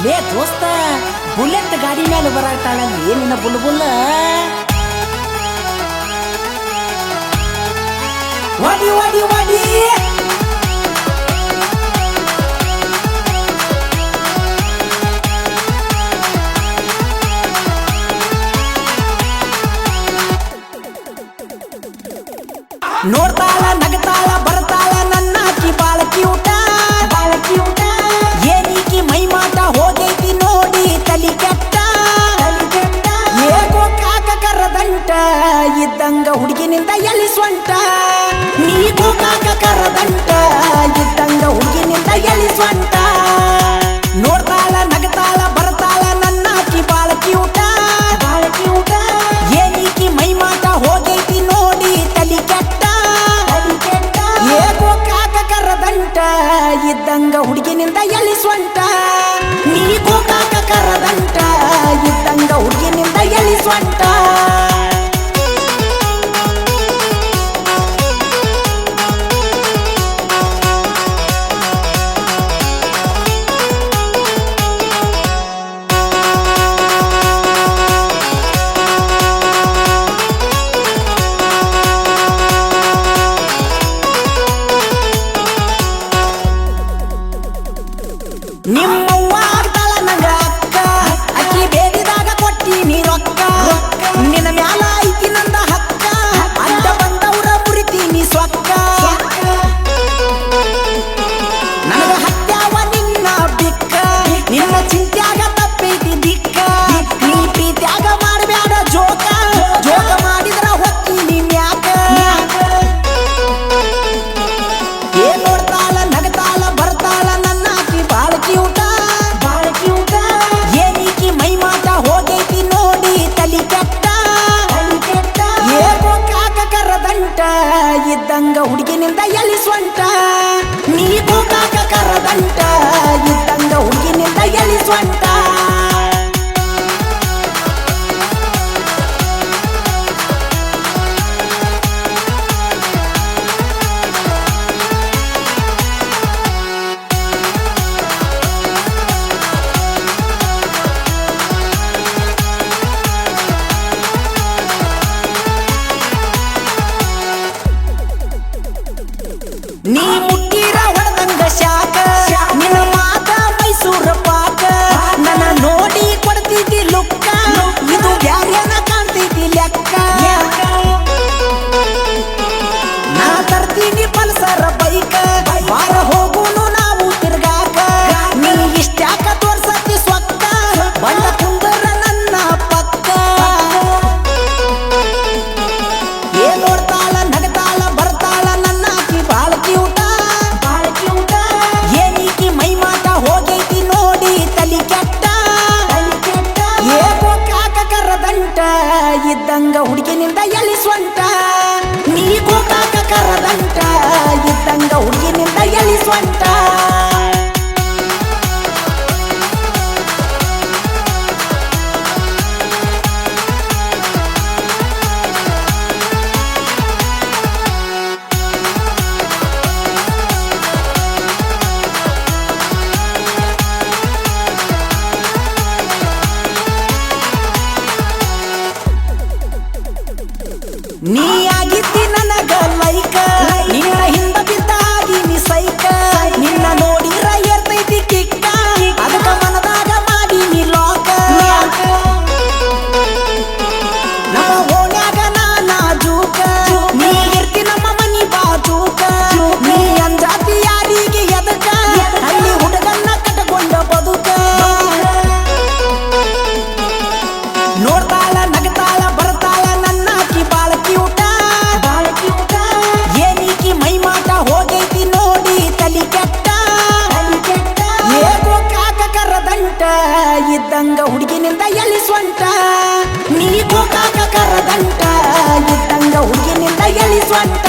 ಲೇ ದೋಸ್ತ ಬುಲೆಟ್ ಗಾಡಿ ಮೇಲೆ ಬರಾಕ್ತಾಳಲ್ಲ ಏನಿನ ಬುಲ್ಬುಲ್ಲ ವಾಡಿ ವಾಡಿ ವಾಡಿ ನೋಡ್ತಾಳ ನಗತಾಳ ಬರ್ತಾಳ ನನ್ನ ಆಕಿ ಬಾಳ ಕ್ಯೂಟ ಏನೀಕಿ ಮೈ ಮಾಟ ಹೋಗೈತಿ ನೋಡಿ ತಲಿ ಕೆಟ್ಟ ಏಕೋ ಕಾಕ ಕರದಂಟ ಇದ್ದಂಗ ಹುಡುಗಿನಿಂದ ಎಲಿ ಸ್ವಂಟ ನೀಗೂ ಕಾಕ ಕರದಂಟ ಇದ್ದಂಗ ಹುಡುಗಿನಿಂದ ಎಲಿ ಸ್ವಂಟ ನೋಡ್ತಾಳ ನಗತಾಳ ಬರ್ತಾಳ ನನ್ನ ಆಕಿ ಬಾಳ ಕ್ಯೂಟ ಏನೀಕಿ ಮೈ ಮಾಟ ಹೋಗೈತಿ ನೋಡಿ ತಲಿ ಕೆಟ್ಟ ಏಕೋ ಕಾಕ ಕರದಂಟ ಇದ್ದಂಗ ಹುಡುಗಿನಿಂದ ಎಲಿ ಸ್ವಂಟ ನೀಗೂ ಕಾಕ ಕರದಂಟ ಇದ್ದಂಗ ಹುಡುಗಿನಿಂದ ಎಲಿ ಸ್ವಂಟ ನಿಮ್ಮವ್ವ ಆಗ್ತಾಳ ನಂಗ ಅಕ್ಕ ಅಕ್ಕಿ ಬೇಡಿದಾಗ ಕೊಟ್ಟಿನಿ ರೊಕ್ಕ ನಿನ್ನ ಮ್ಯಾಲ ಐತಿ ನಂದ ಹಕ್ಕ ಅಡ್ಡ ಬಂದವ್ರ ಮುರಿತೀನಿ ಸೊಕ್ಕ ನನಗ ಹತ್ಯಾವ ನಿನ್ನ ಬಿಕ್ಕ ನಿನ್ನ ಚಿಂತ್ಯಾಗ ತಪ್ಪೈತಿ ದಿಕ್ಕ ನೀ ಪ್ರೀತ್ಯಾಗ ಮಾಡಬ್ಯಾಡ ಜೋಕ ಮಾಡಿದ್ರ ಹೊಕ್ಕಿನಿ ಮ್ಯಾಕ ಏನ್ ನೋಡ್ತಾಳ ನಗತಾಳ ಬರ್ತಾಳ ನನ್ನ ಆಕಿ ಬಾಳ ಕ್ಯೂಟ ಏನೀಕಿ ಮೈ ಮಾಟ ಹೋಗೈತಿ ನೋಡಿ ತಲಿ ಕೆಟ್ಟ ಏಕೋ ಕಾಕ ಕರದಂಟ ಇದ್ದಂಗ ಹುಡುಗಿನಿಂದ ಎಲಿ ಸ್ವಂಟ ನೀಗೂ ಕಾಕ ಕರದಂಟ ಇದ್ದಂಗ ಹುಡುಗಿನಿಂದ ಎಲಿ ಸ್ವಂಟ ನೀ ಮುಟ್ಟಿರ ಹೊಡೆದಂಗ ಶಾಕ ನಿನ್ನ ಮಾತ ಮೈಸೂರ ಪಾಕ ನನ್ನ ನೋಡಿ ಕೊಡ್ತಿದ್ದಿ ಲುಕ್ಕ ಇದು ಬ್ಯಾರ್ಯಾನ ಕಾಣ್ತೈತಿ ಲೆಕ್ಕ ನಾ ತರ್ತೀನಿ ಪಲ್ಸರ ಬೈಕ ವಾರ ಹೋಗುನು ನಾವು ತಿರ್ಗಾಕ ನೀ ಇಷ್ಟ್ಯಾಕ ತೋರ್ಸತಿ ಸ್ವಕ್ಕ ಬಂದ ಕುಂದರ ನನ್ನ ಪಕ್ಕ ಏ ನೋಡ್ತಾಳ ನಗತಾಳ ಬರ್ತಾಳ ನನ್ನ ಆಕಿ ಬಾಳ ಕ್ಯೂಟ ಏನೀಕಿ ಮೈ ಮಾಟ ಹೋಗೈತಿ ನೋಡಿ ತಲಿ ಕೆಟ್ಟ ಏಕೋ ಕಾಕ ಕರದಂಟ ಇದ್ದಂಗ ಹುಡುಗಿನಿಂದ ಎಲಿ ಸ್ವಂಟ ನೀಗೂ ಕಾಕ ಕರದಂಟ ಇದ್ದಂಗ ಹುಡುಗಿನಿಂದ ಎಲಿ ಸ್ವಂಟ ನೀ ಆಗಿದ್ದಿ ನನಗ ಲೈಕ ನಿನ್ನ ಹಿಂದ ಬಿದ್ದಾಗಿನಿ ಸೈಕ ನಿನ್ನ ನೋಡಿರ ಏರ್ತೈತಿ ಕಿಕ್ಕ ಅದಕ್ಕ ಮನದಾಗ ಮಾಡೀನಿ ಲಾಕ ನಮ್ಮ ಓಣ್ಯಾಗ ನಾಜೂಕ ನೀ ಇರ್ತಿ ನಮ್ಮ ಮನಿ ಬಾಜೂಕ ನೀ ಅಂಜಾತಿ ಯಾರಿಗೆ ಎದಕ ಅಲ್ಲಿ ಹುಡುಗನ್ನ ಕಟಕೊಂಡ ಬದುಕ ನೋಡ್ತಾಳ ನಗತಾಳ ಬರ್ತಾಳ ನನ್ನ ಆಕಿ ಬಾಳ ಕ್ಯೂಟ ಏನೀಕಿ ಮೈ ಮಾಟ ಹೋಗೈತಿ ನೋಡಿ ತಲಿ ಕೆಟ್ಟ ಏಕೋ ಕಾಕ ಕರದಂಟ ಇದ್ದಂಗ ಹುಡುಗಿನಿಂದ ಎಲಿ ಸ್ವಂಟ ನೀಗೂ ಕಾಕ ಕರದಂಟ ಇದ್ದಂಗ ಹುಡುಗಿನಿಂದ ಎಲಿ ಸ್ವಂಟ